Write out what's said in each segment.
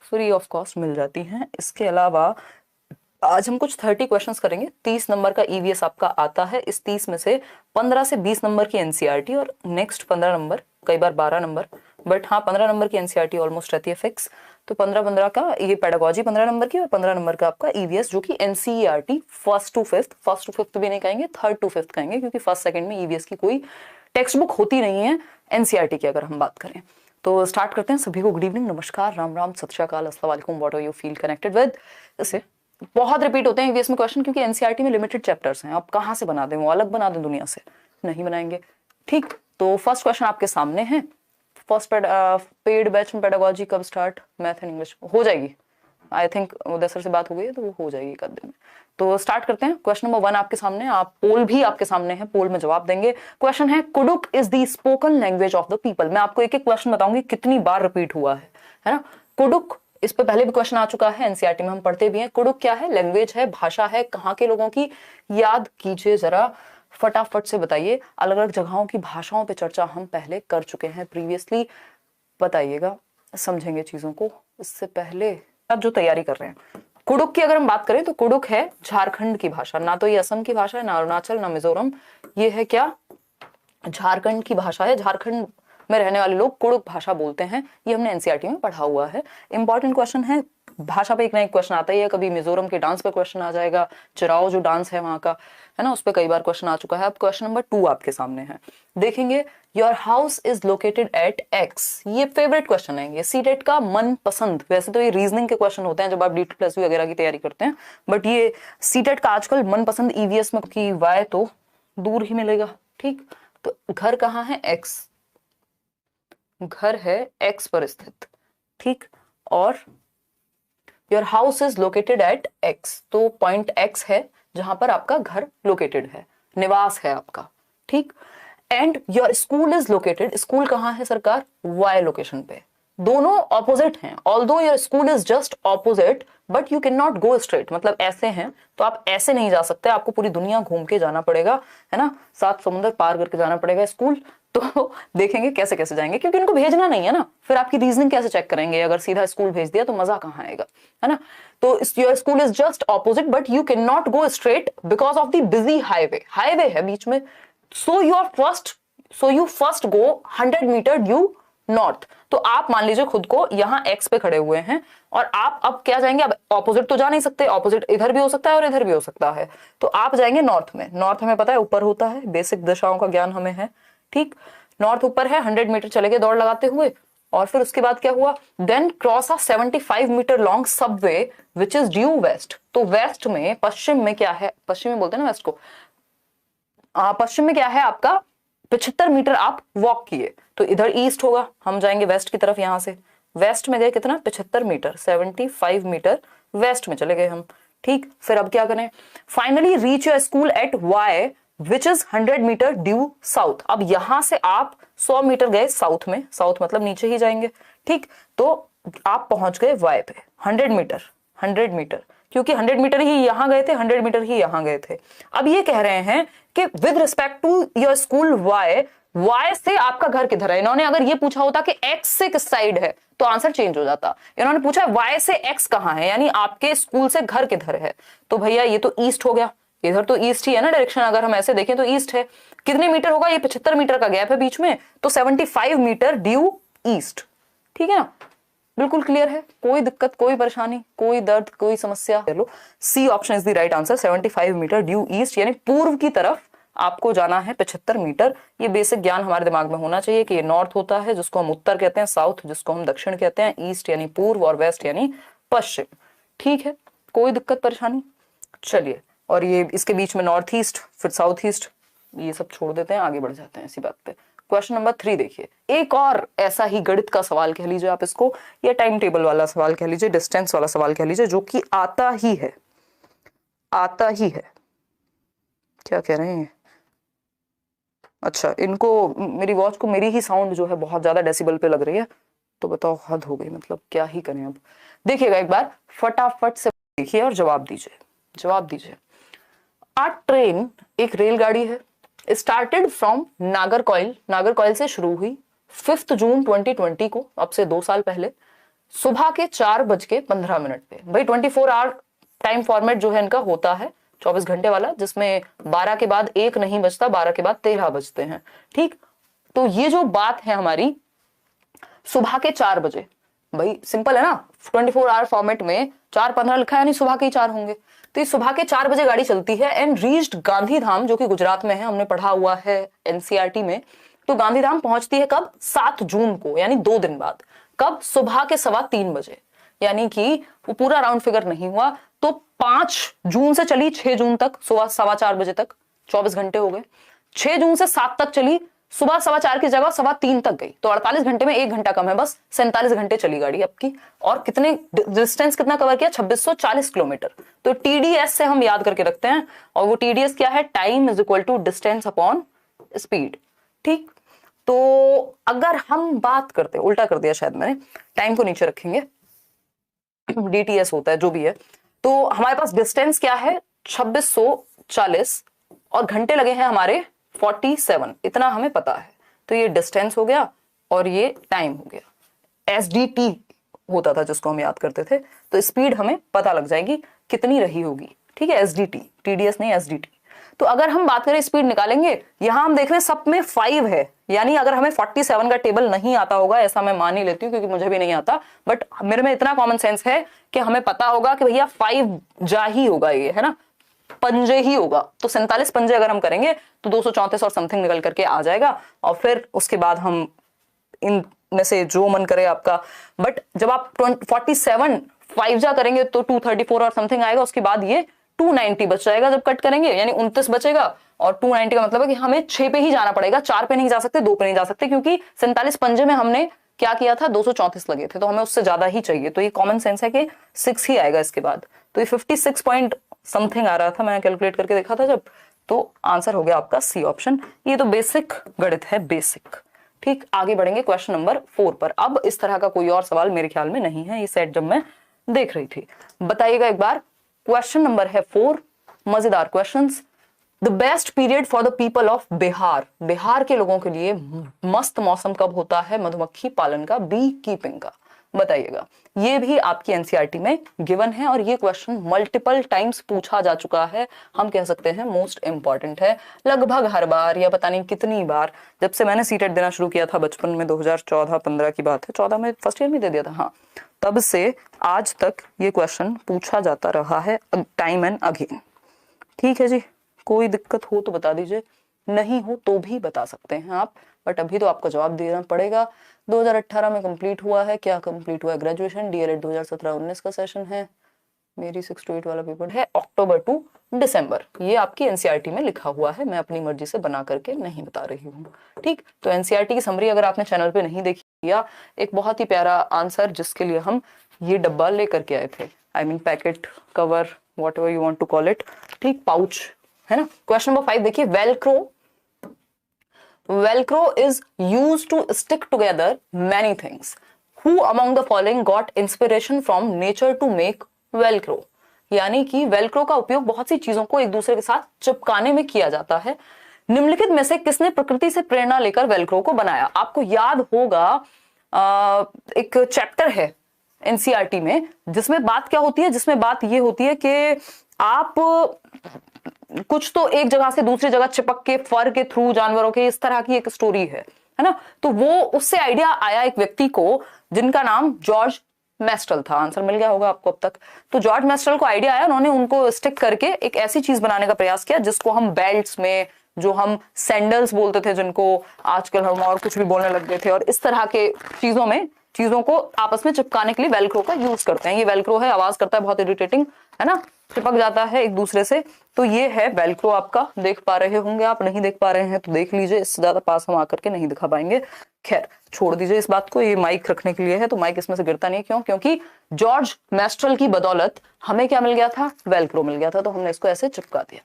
Free of cost मिल जाती हैं। इसके अलावा आज हम कुछ 30 क्वेश्चंस करेंगे। 30 नंबर का ईवीएस आपका आता है। इस 30 में से 15 से 20 नंबर की एनसीईआरटी और नेक्स्ट 15 नंबर, कई बार 12 नंबर, बट हाँ 15 नंबर की एनसीईआरटी ऑलमोस्ट रहती है फिक्स। तो 15-15 का ये पेडागोजी 15 नंबर की और 15 नंबर का आपका ईवीएस, जो कि एनसीईआरटी फर्स्ट टू फिफ्थ भी नहीं कहेंगे, थर्ड टू फिफ्थ कहेंगे, क्योंकि फर्स्ट सेकंड में ईवीएस की कोई टेक्स्ट बुक होती नहीं है एनसीईआरटी की अगर हम बात करें। तो स्टार्ट करते हैं। सभी को गुड इवनिंग, नमस्कार, राम राम, सत श्री अकाल, अस्सलाम वालेकुम, what are you feel connected with. इसे बहुत रिपीट होते हैं ईवीएस में क्वेश्चन, क्योंकि एनसीईआरटी में लिमिटेड चैप्टर्स हैं। आप कहाँ से बना दें, वो अलग बना दें दुनिया से, नहीं बनाएंगे। ठीक, तो फर्स्ट क्वेश्चन आपके सामने है। फर्स्ट पेड बैच में पेडागोजी कब स्टार्ट, मैथ एंड इंग्लिश हो जाएगी। आई थिंक उदय सर से बात हो गई है तो वो हो जाएगी एक दिन में। तो स्टार्ट करते हैं। क्वेश्चन नंबर 1 आपके सामने, आप पोल भी आपके सामने है, पोल में जवाब देंगे। क्वेश्चन है Kuduk is the spoken language of the people. मैं आपको एक एक क्वेश्चन बताऊंगी कितनी बार रिपीट हुआ है ना। कुडुक, इस पे पहले भी क्वेश्चन आ चुका है, एनसीईआरटी में हम पढ़ते भी हैं। कुडुक क्या है? लैंग्वेज है, भाषा है, कहाँ के लोगों की, याद कीजिए जरा, फटाफट से बताइए। अलग अलग जगहों की भाषाओं पे चर्चा हम पहले कर चुके हैं प्रीवियसली, बताइएगा, समझेंगे चीजों को। इससे पहले आप जो तैयारी कर रहे हैं, कुडुक की अगर हम बात करें तो कुडुक है झारखंड की भाषा। ना तो ये असम की भाषा है, ना अरुणाचल, ना मिजोरम, ये है क्या, झारखंड की भाषा है। झारखंड में रहने वाले लोग कुडुक भाषा बोलते हैं, ये हमने एनसीईआरटी में पढ़ा हुआ है। इंपॉर्टेंट क्वेश्चन है, भाषा पे एक ना एक क्वेश्चन आता ही है। कभी मिजोरम के डांस पे क्वेश्चन आ जाएगा, चिराओ जो डांस है वहां का, है ना, उस पर कई बार क्वेश्चन आ चुका है। अब क्वेश्चन नंबर 2 आपके सामने है, देखेंगे। Your house is located at x. ये फेवरेट क्वेश्चन है, ये सीटेट का मन पसंद। वैसे तो ये रीजनिंग के क्वेश्चन होते हैं जब आप DT+U वगैरह की तैयारी करते हैं, बट ये सीटेट का आजकल मनपसंद ईवीएस में, की वाई तो दूर ही मिलेगा। ठीक, तो घर कहाँ है? एक्स, घर है एक्स पर स्थित। ठीक, और your house is located at x, तो पॉइंट एक्स है जहां पर आपका घर लोकेटेड है, निवास है आपका। ठीक, and your school is located, school कहाँ है सरकार? वाई लोकेशन पे। दोनों ऑपोजिट हैं। Although your school is just opposite but you can not go straight, मतलब ऐसे हैं तो आप ऐसे नहीं जा सकते, आपको पूरी दुनिया घूम के जाना पड़ेगा, है ना, 7 समुद्र पार करके जाना पड़ेगा स्कूल। तो देखेंगे कैसे कैसे जाएंगे, क्योंकि इनको भेजना नहीं है ना, फिर आपकी रीजनिंग कैसे चेक करेंगे? अगर सीधा स्कूल भेज दिया तो मजा कहाँ आएगा, है ना। तो your school is just opposite but you can not go straight because of the busy highway, highway है बीच में। So you first go 100 metre due north. तो आप मान लीजिए खुद को यहाँ एक्स पे खड़े हुए हैं और आप अब क्या जाएंगे? अब ऑपोजिट तो जा नहीं सकते, ऑपोजिट इधर भी हो सकता है और इधर भी हो सकता है, तो आप जाएंगे नॉर्थ में। नॉर्थ हमें पता है ऊपर होता है, बेसिक दिशाओं का ज्ञान हमें है। ठीक, नॉर्थ ऊपर है, 100 मीटर चले गए दौड़ लगाते हुए, और फिर उसके बाद क्या हुआ? Then cross a 75 metre long subway which is due west. तो वेस्ट में, पश्चिम में क्या है? पश्चिम में बोलते हैं ना वेस्ट को। पश्चिम में क्या है आपका? 75 मीटर आप वॉक किए, तो इधर ईस्ट होगा, हम जाएंगे वेस्ट की तरफ। यहां से वेस्ट में गए कितना? 75 मीटर, 75 मीटर वेस्ट में चले गए हम। ठीक, फिर अब क्या करें? Finally reach your school at Y which is 100 metre due south. अब यहां से आप 100 मीटर गए साउथ में, साउथ मतलब नीचे ही जाएंगे। ठीक, तो आप पहुंच गए वाई पे 100 मीटर, 100 मीटर, क्योंकि 100 मीटर ही यहां गए थे, 100 मीटर ही यहां गए थे। अब ये कह रहे हैं कि with respect to your school Y, Y से आपका घर किधर है। इन्होंने अगर ये पूछा होता कि एक्स से किस साइड है तो आंसर चेंज हो जाता। इन्होंने पूछा वाई से एक्स कहां है, यानी आपके स्कूल से घर किधर है। तो भैया ये तो ईस्ट हो गया, इधर तो ईस्ट ही है ना डायरेक्शन, अगर हम ऐसे देखें तो ईस्ट है। कितने मीटर होगा? ये 75 मीटर का गैप है बीच में, तो 75 मीटर ड्यू ईस्ट। ठीक है ना, बिल्कुल क्लियर है, कोई दिक्कत, कोई परेशानी, कोई दर्द, कोई समस्या? चलो, C option is the right answer, 75 metre due east, यानी पूर्व की तरफ आपको जाना है 75 मीटर। ये बेसिक ज्ञान हमारे दिमाग में होना चाहिए कि ये नॉर्थ होता है जिसको हम उत्तर कहते हैं, साउथ जिसको हम दक्षिण कहते हैं, ईस्ट यानी पूर्व और वेस्ट यानी पश्चिम। ठीक है, कोई दिक्कत परेशानी? चलिए, और ये इसके बीच में नॉर्थ ईस्ट, फिर साउथ ईस्ट, ये सब छोड़ देते हैं, आगे बढ़ जाते हैं इसी बात पे। क्वेश्चन नंबर 3 देखिए, एक और ऐसा ही गणित का सवाल कह लीजिए आप इसको, या टाइम टेबल वाला सवाल कह लीजिए, डिस्टेंस वाला सवाल कह लीजिए, जो कि आता ही है, आता ही है। क्या कह रहे हैं? अच्छा, इनको, मेरी वॉच को मेरी ही साउंड जो है बहुत ज्यादा डेसिबल पे लग रही है, तो बताओ हद हो गई, मतलब क्या ही करें अब। देखिएगा एक बार, फटाफट से देखिए और जवाब दीजिए, जवाब दीजिए। आ ट्रेन एक रेलगाड़ी है, स्टार्टेड फ्रॉम नागरकोइल, नागरकोइल से शुरू हुई 5 जून 2020 को, अब से 2 साल पहले, सुबह के 4:15 पे। भाई 24 आवर टाइम फॉर्मेट जो है इनका होता है 24 घंटे वाला, जिसमें 12 के बाद 1 नहीं बजता, 12 के बाद 13 बजते हैं। ठीक, तो ये जो बात है हमारी सुबह के 4 बजे, भाई सिंपल है ना, 24 आवर फॉर्मेट में 4:15 लिखा है, यानी सुबह के ही 4 होंगे। तो ये सुबह के 4 बजे गाड़ी चलती है एंड रीच्ड गांधीधाम, जो कि गुजरात में है, हमने पढ़ा हुआ है एनसीईआरटी में। तो गांधीधाम पहुंचती है कब? 7 जून को, यानी 2 दिन बाद। कब? सुबह के 3:15 बजे, यानी कि वो पूरा राउंड फिगर नहीं हुआ। तो 5 जून से चली 6 जून तक, सुबह 4:15 बजे तक, 24 घंटे हो गए। 6 जून से 7 तक चली, सुबह 4:15 की जगह 3:15 तक गई, तो 48 घंटे में 1 घंटा कम है, बस 47 घंटे चली गाड़ी आपकी। और कितने डिस्टेंस कितना कवर किया? 2640 किलोमीटर। तो टीडीएस से हम याद करके रखते हैं, और वो टीडीएस क्या है? Time is equal to distance upon speed. ठीक, तो अगर हम बात करते, उल्टा कर दिया शायद मैंने, टाइम को नीचे रखेंगे, डीटीएस होता है जो भी है। तो हमारे पास डिस्टेंस क्या है? 2640, और घंटे लगे हैं हमारे 47, इतना हमें पता है। तो ये डिस्टेंस हो गया और ये टाइम हो गया। एसडीटी होता था जिसको हम याद करते थे, तो स्पीड हमें पता लग जाएगी कितनी रही होगी। ठीक है, एसडीटी, टीडीएस नहीं, एसडीटी। तो अगर हम बात करें स्पीड निकालेंगे, यहां हम देख रहे हैं सब में 5 है, यानी अगर हमें 47 का टेबल नहीं आता होगा, ऐसा मैं मान ही लेती हूँ क्योंकि मुझे भी नहीं आता, बट मेरे में इतना कॉमन सेंस है कि हमें पता होगा कि भैया 5 जा ही होगा, ये है ना, पंजे ही होगा। तो 47 पंजे अगर हम करेंगे तो 234 और समथिंग निकल करके आ जाएगा, और फिर उसके बाद हम इन में से जो मन करे आपका। बट जब आप 47 5 जा करेंगे तो 234 और समथिंग आएगा, उसके बाद ये 290 बच जाएगा जब कट करेंगे, यानी 29 बचेगा। और 290 का मतलब है कि हमें 6 पे ही जाना पड़ेगा, 4 पे नहीं जा सकते, 2 पे नहीं जा सकते, क्योंकि 47 पंजे में हमने क्या किया था? 234 लगे थे, तो हमें उससे ज्यादा ही चाहिए। तो ये कॉमन सेंस है कि 6 ही आएगा इसके बाद। तो ये 56 पॉइंट समथिंग आ रहा था, मैं कैलकुलेट करके देखा था जब, तो आंसर हो गया आपका सी ऑप्शन। ये तो बेसिक गणित है, बेसिक। ठीक, आगे बढ़ेंगे क्वेश्चन नंबर 4 पर। अब इस तरह का कोई और सवाल मेरे ख्याल में नहीं है, ये सेट जब मैं देख रही थी। बताइएगा एक बार, क्वेश्चन नंबर है 4, मजेदार questions. The best period for the people of Bihar, Bihar के लोगों के लिए मस्त मौसम कब होता है मधुमक्खी पालन का, बी कीपिंग का? बताइएगा। ये भी आपकी एनसीईआरटी में गिवन है, और ये क्वेश्चन मल्टीपल टाइम्स पूछा जा चुका है। हम कह सकते हैं मोस्ट इंपॉर्टेंट है, लगभग हर बार, या पता नहीं कितनी बार। जब से मैंने सीटेट देना शुरू किया था बचपन में, 2014-15 की बात है, 14 में फर्स्ट ईयर में दे दिया था, हाँ, तब से आज तक ये क्वेश्चन पूछा जाता रहा है, टाइम एंड अगेन। ठीक है जी, कोई दिक्कत हो तो बता दीजिए, नहीं हो तो भी बता सकते हैं आप, बट अभी तो आपको जवाब देना पड़ेगा। 2018 में कंप्लीट हुआ है, क्या कंप्लीट हुआ है? ग्रेजुएशन। डीएलएड 2017-19 का सेशन है, मेरी 6 to 8 वाला पेपर है अक्टूबर टू दिसंबर। ये आपकी एनसीईआरटी में लिखा हुआ है, मैं अपनी मर्जी से बना करके नहीं बता रही हूँ। ठीक, तो एनसीईआरटी की समरी अगर आपने चैनल पे नहीं देखी, या एक बहुत ही प्यारा आंसर जिसके लिए हम ये डब्बा लेकर के आए थे, I mean packet, cover, whatever you want to call it, ठीक, पाउच, है ना। क्वेश्चन नंबर 5 देखिए, Velcro is used to stick together many things. Who among the following got inspiration from nature to make Velcro? यानी कि Velcro का उपयोग बहुत सी चीजों को एक दूसरे के साथ चिपकाने में किया जाता है। निम्नलिखित में से किसने प्रकृति से प्रेरणा लेकर वेलक्रो को बनाया? आपको याद होगा एक चैप्टर है एनसीईआरटी में जिसमें बात क्या होती है, जिसमें बात ये होती है कि आप कुछ तो एक जगह से दूसरी जगह चिपक के, फर के थ्रू, जानवरों के, इस तरह की एक स्टोरी है ना। तो वो उससे आइडिया आया एक व्यक्ति को जिनका नाम जॉर्ज मेस्टल था। आंसर मिल गया होगा आपको अब तक। तो जॉर्ज मेस्टल को आइडिया आया, उन्होंने उनको स्टिक करके एक ऐसी चीज बनाने का प्रयास किया जिसको हम बेल्ट्स में, जो हम सैंडल्स बोलते थे, जिनको आजकल हम और कुछ भी बोलने लग गए थे, और इस तरह के चीजों में, चीजों को आपस में चिपकाने के लिए वेलक्रो का यूज करते हैं। ये वेलक्रो है, आवाज करता है, बहुत इरिटेटिंग है ना, चिपक जाता है एक दूसरे से। तो ये है वेलक्रो, आपका देख पा रहे होंगे आप, नहीं देख पा रहे हैं तो देख लीजिए, इससे ज्यादा पास हम आकर के नहीं दिखा पाएंगे। खैर छोड़ दीजिए इस बात को, ये माइक रखने के लिए है तो माइक इसमें से गिरता नहीं। क्यों? क्योंकि जॉर्ज मेस्ट्रल की बदौलत हमें क्या मिल गया था? वेलक्रो मिल गया था, तो हमने इसको ऐसे चिपका दिया।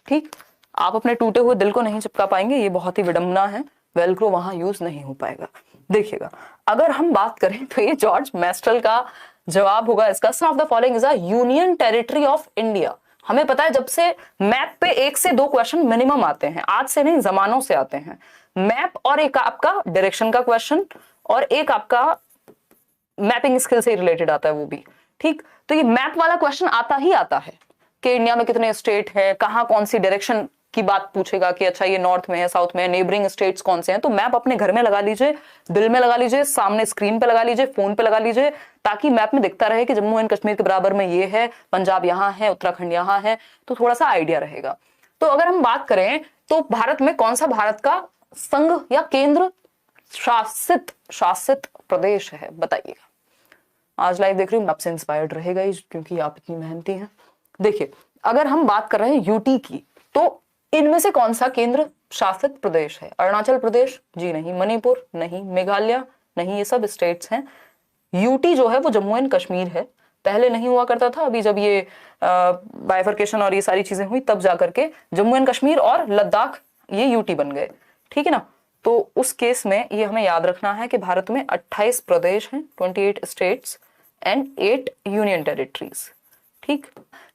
ठीक, आप अपने टूटे हुए दिल को नहीं चिपका पाएंगे, ये बहुत ही विडंबना है, वेलक्रो वहां यूज नहीं हो पाएगा। देखिएगा, अगर हम बात करें तो ये जॉर्ज मेस्ट्रल का जवाब होगा इसका, some of the following is a union territory of India. हमें पता है जब से मैप पे 1 से 2 क्वेश्चन मिनिमम आते हैं, आज से नहीं, जमानों से आते हैं मैप, और एक आपका डायरेक्शन का क्वेश्चन, और एक आपका मैपिंग स्किल से रिलेटेड आता है वो भी। ठीक, तो ये मैप वाला क्वेश्चन आता ही आता है कि इंडिया में कितने स्टेट हैं, कहाँ कौन सी डायरेक्शन की बात पूछेगा कि अच्छा ये नॉर्थ में है, साउथ में है, नेबरिंग स्टेट्स कौन से हैं। तो मैप अपने घर में लगा लीजिए, दिल में लगा लीजिए, सामने स्क्रीन पे लगा लीजिए, फोन पे लगा लीजिए, ताकि मैप में दिखता रहे कि जम्मू एंड कश्मीर के बराबर में ये है, पंजाब यहाँ है, उत्तराखंड यहाँ है, तो थोड़ा सा आइडिया रहेगा। तो अगर हम बात करें तो भारत में कौन सा भारत का संघ या केंद्र शासित प्रदेश है, बताइएगा। आज लाइव देख रही हूँ, आपसे इंस्पायर्ड रहेगा ही क्योंकि आप इतनी मेहनती हैं। देखिए, अगर हम बात कर रहे हैं यूटी की, तो इनमें से कौन सा केंद्र शासित प्रदेश है? अरुणाचल प्रदेश जी नहीं, मणिपुर नहीं, मेघालय नहीं, ये सब स्टेट्स हैं। यूटी जो है वो जम्मू एंड कश्मीर है, पहले नहीं हुआ करता था, अभी जब ये बाइफर्केशन और ये सारी चीजें हुई तब जाकर के जम्मू एंड कश्मीर और लद्दाख ये यूटी बन गए। ठीक है ना, तो उस केस में ये हमें याद रखना है कि भारत में 28 प्रदेश हैं, 28 स्टेट्स एंड 8 यूनियन टेरिटरीज। ठीक,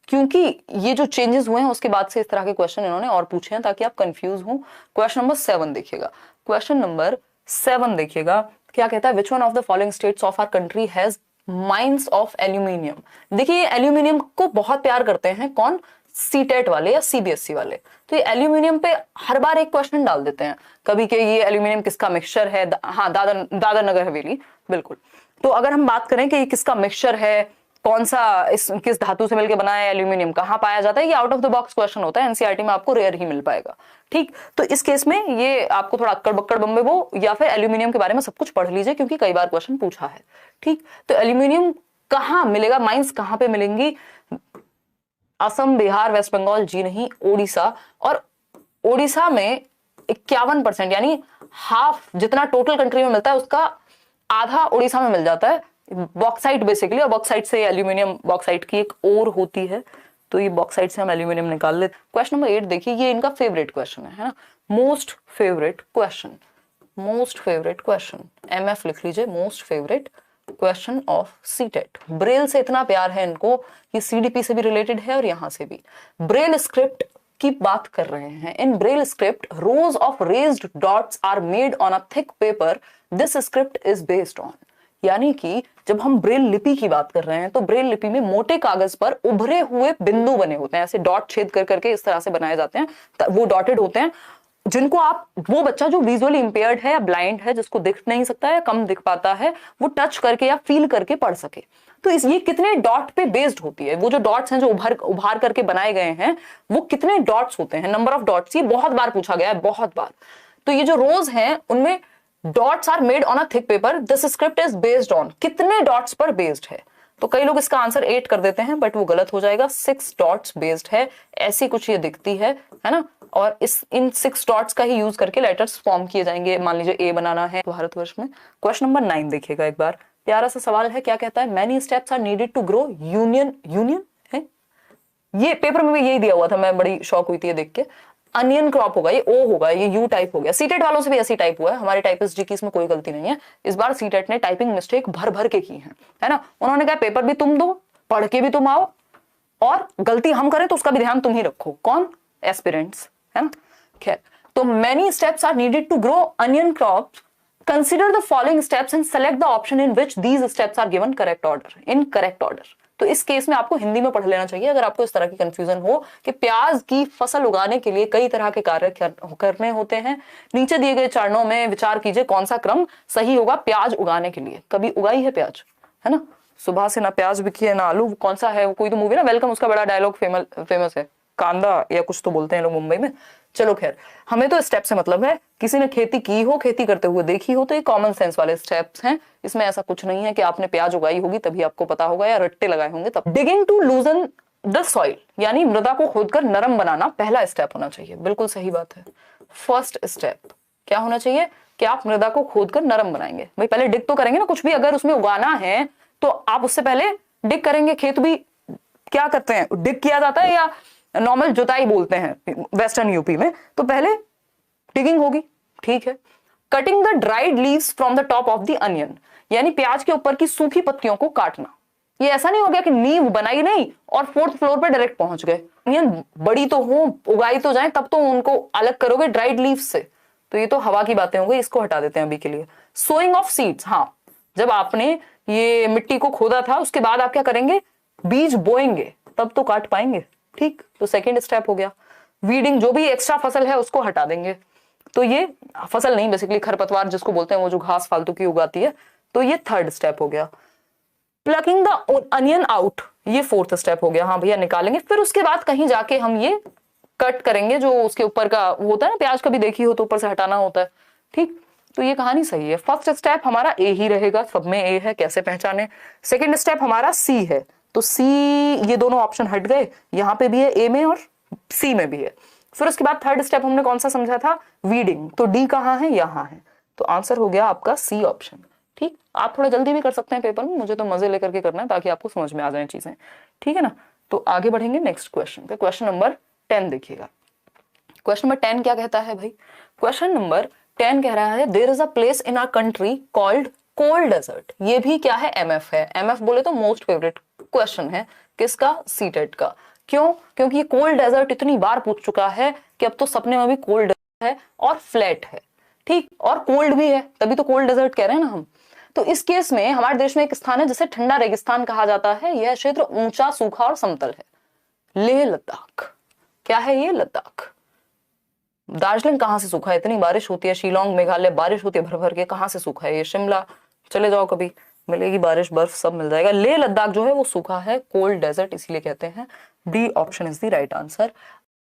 क्योंकि ये जो चेंजेस हुए हैं उसके बाद से इस तरह के क्वेश्चन इन्होंने और पूछे हैं ताकि आप कंफ्यूज हो। क्वेश्चन नंबर 7 देखिएगा, क्वेश्चन नंबर 7 देखिएगा, क्या कहता है? Which one of the following states of our country has mines of aluminium. देखिए, एल्यूमिनियम को बहुत प्यार करते हैं कौन? सीटेट वाले या सीबीएसई वाले। तो ये एल्यूमिनियम पे हर बार एक क्वेश्चन डाल देते हैं, कभी कि ये एल्यूमिनियम किसका मिक्सचर है। हाँ, दादर नगर हवेली, बिल्कुल। तो अगर हम बात करें कि ये किसका मिक्सचर है, कौन सा किस धातु से मिलकर बना है, एल्यूमिनियम कहाँ पाया जाता है, ये out of the box question होता है, एनसीईआरटी में आपको रेयर ही मिल पाएगा। ठीक, तो इस केस में ये आपको थोड़ा अक्कड़ बक्कड़ बम्बे वो या फिर एल्यूमिनियम के बारे में सब कुछ पढ़ लीजिए क्योंकि कई बार क्वेश्चन पूछा है। ठीक, तो एल्यूमिनियम कहाँ मिलेगा, माइंस कहाँ पे मिलेंगी? असम, बिहार, वेस्ट बंगाल जी नहीं, ओडिशा। और ओडिशा में 51% यानी हाफ जितना टोटल कंट्री में मिलता है उसका आधा ओडिशा में मिल जाता है, बॉक्साइट बेसिकली। और बॉक्साइट से एल्यूमिनियम, बॉक्साइट की एक और होती है, तो ये बॉक्साइट से हम एल्यूमिनियम निकाल लेते। क्वेश्चन नंबर 8 देखिए, ये इनका फेवरेट क्वेश्चन है ना, most favourite question, most favourite question, MF लिख लीजिए, most favourite question of CTET. Braille से इतना प्यार है इनको कि सीडीपी से भी रिलेटेड है और यहां से भी। ब्रेल स्क्रिप्ट की बात कर रहे हैं। In Braille script rows of raised dots are made on a thick paper, this script is based on. यानी कि जब हम ब्रेल लिपि की बात कर रहे हैं तो ब्रेल लिपि में मोटे कागज पर उभरे हुए बिंदु बने होते हैं, ऐसे डॉट छेद कर करके इस तरह से बनाए जाते हैं, वो डॉटेड होते हैं, जिनको आप, वो बच्चा जो विजुअली इंपेयर्ड है या ब्लाइंड है, जिसको दिख नहीं सकता है, कम दिख पाता है, वो टच करके या फील करके पढ़ सके। तो ये कितने डॉट पे बेस्ड होती है? वो जो डॉट्स हैं जो उभार करके बनाए गए हैं, वो कितने डॉट्स होते हैं, नंबर ऑफ डॉट्स, ये बहुत बार पूछा गया है, बहुत बार। तो ये जो रोज हैं उनमें dots are made on a thick paper, this script is based on, कितने डॉट्स पर बेस्ड है? तो कई लोग इसका आंसर 8 कर देते हैं, बट वो गलत हो जाएगा, 6 डॉट्स बेस्ड है, ऐसी कुछ ये दिखती है ना। और इन 6 डॉट्स का ही यूज करके लेटर्स फॉर्म किए जाएंगे। मान लीजिए ए बनाना है भारतवर्ष में। क्वेश्चन नंबर 9 देखिएगा एक बार, प्यारा सा सवाल है, क्या कहता है? Many steps are needed to grow union है, ये पेपर में भी यही दिया हुआ था, मैं बड़ी शॉक हुई थी ये देख के। अनियन क्रॉप होगा, ये ओ होगा, ये यू टाइप हो गया। सीटेट वालों से भी ऐसी टाइप हुआ है, हमारे टाइपिस्ट जी की इसमें कोई गलती नहीं है। इस बार सीटेट ने टाइपिंग मिस्टेक भर भर के की है ना। उन्होंने कहा पेपर भी तुम दो, पढ़ के भी तुम आओ, और गलती हम करें तो उसका भी ध्यान तुम ही रखो। कौन? एस्पिरेंट्स, है ना। खैर, तो many steps are needed to grow onion crops, consider the following steps and select the option in which these steps are given correct order, in correct order. तो इस केस में आपको हिंदी में पढ़ लेना चाहिए अगर आपको इस तरह की कंफ्यूजन हो कि प्याज की फसल उगाने के लिए कई तरह के कार्य करने होते हैं। नीचे दिए गए चरणों में विचार कीजिए कौन सा क्रम सही होगा प्याज उगाने के लिए। कभी उगाई है प्याज, है ना? सुबह से ना प्याज बिकी है ना आलू, कौन सा है? कोई तो मूवी ना, वेलकम, उसका बड़ा डायलॉग फेमस है, कांदा या कुछ तो बोलते हैं लोग मुंबई में। चलो खैर, हमें तो स्टेप से मतलब है, किसी ने खेती की हो, खेती करते हुए देखी हो, तो ये कॉमन सेंस वाले स्टेप्स हैं। इसमें ऐसा कुछ नहीं है कि आपने प्याज उगाई होगी तभी आपको पता होगा या रट्टे लगाए होंगे तब। Digging to loosen the soil, यानी मृदा को खोदकर नरम बनाना पहला स्टेप होना चाहिए। बिल्कुल सही बात है। फर्स्ट स्टेप क्या होना चाहिए कि आप मृदा को खोदकर नरम बनाएंगे। भाई पहले डिग तो करेंगे ना, कुछ भी अगर उसमें उगाना है तो आप उससे पहले डिग करेंगे। खेत भी क्या करते हैं, डिग किया जाता है या नॉर्मल जुताई बोलते हैं वेस्टर्न यूपी में, तो पहले डिगिंग होगी। ठीक है। Cutting the dried leaves from the top of the onion, यानी प्याज के ऊपर की सूखी पत्तियों को काटना। ये ऐसा नहीं हो गया कि नींव बनाई नहीं और 4th फ्लोर पे डायरेक्ट पहुंच गए। अनियन बड़ी तो हो, उगाई तो जाए, तब तो उनको अलग करोगे ड्राइड लीव्स से, तो ये तो हवा की बातें हो गई, इसको हटा देते हैं अभी के लिए। सोइंग ऑफ सीड्स, हाँ, जब आपने ये मिट्टी को खोदा था, उसके बाद आप क्या करेंगे, बीज बोएंगे, तब तो काट पाएंगे। ठीक, तो सेकेंड स्टेप हो गया। वीडिंग, जो भी एक्स्ट्रा फसल है उसको हटा देंगे। तो ये फसल नहीं, बेसिकली खरपतवार जिसको बोलते हैं, वो जो घास फालतू की उगाती है। तो ये थर्ड स्टेप हो गया। प्लकिंग द अनियन आउट, ये फोर्थ स्टेप हो गया। हाँ भैया निकालेंगे, फिर उसके बाद कहीं जाके हम ये कट करेंगे, जो उसके ऊपर का होता है ना, प्याज कभी देखी हो तो ऊपर से हटाना होता है। ठीक, तो ये कहानी सही है। फर्स्ट स्टेप हमारा ए ही रहेगा, सब में ए है, कैसे पहचाने। सेकेंड स्टेप हमारा सी है, तो सी, ये दोनों ऑप्शन हट गए, यहाँ पे भी है ए में और सी में भी है। फिर उसके बाद थर्ड स्टेप हमने कौन सा समझा था, वीडिंग, तो डी कहाँ है, यहाँ है। तो आंसर हो गया आपका सी ऑप्शन। ठीक, आप थोड़ा जल्दी भी कर सकते हैं पेपर में, मुझे तो मजे लेकर के करना है ताकि आपको समझ में आ जाए चीजें। ठीक है ना, तो आगे बढ़ेंगे नेक्स्ट क्वेश्चन पे। क्वेश्चन नंबर 10 देखिएगा। क्वेश्चन नंबर 10 क्या कहता है भाई, क्वेश्चन नंबर 10 कह रहा है there is a place in our country called cold desert. ये भी क्या है, एमएफ है। एमएफ बोले तो मोस्ट फेवरेट क्वेश्चन है, किसका, सीटेट का। क्यों, क्योंकि ये कोल्ड डेजर्ट इतनी बार पूछ चुका है कि अब तो सपने में भी कोल्ड है और फ्लैट है। ठीक, और कोल्ड भी है, तभी तो कोल्ड डेजर्ट कह रहे हैं ना हम। तो इस केस में हमारे देश में एक स्थान है जिसे ठंडा रेगिस्तान कहा जाता है। यह क्षेत्र ऊंचा, सूखा और समतल है। लेह लद्दाख, क्या है ये, लद्दाख। दार्जिलिंग कहाँ से सूखा है, इतनी बारिश होती है, शिलोंग मेघालय बारिश होती है भर भर के, कहाँ से सूखा है ये, शिमला चले जाओ कभी, मिलेगी बारिश, बर्फ सब मिल जाएगा। लेह लद्दाख जो है वो सूखा है, कोल्ड डेजर्ट इसीलिए कहते हैं। D option is the right answer.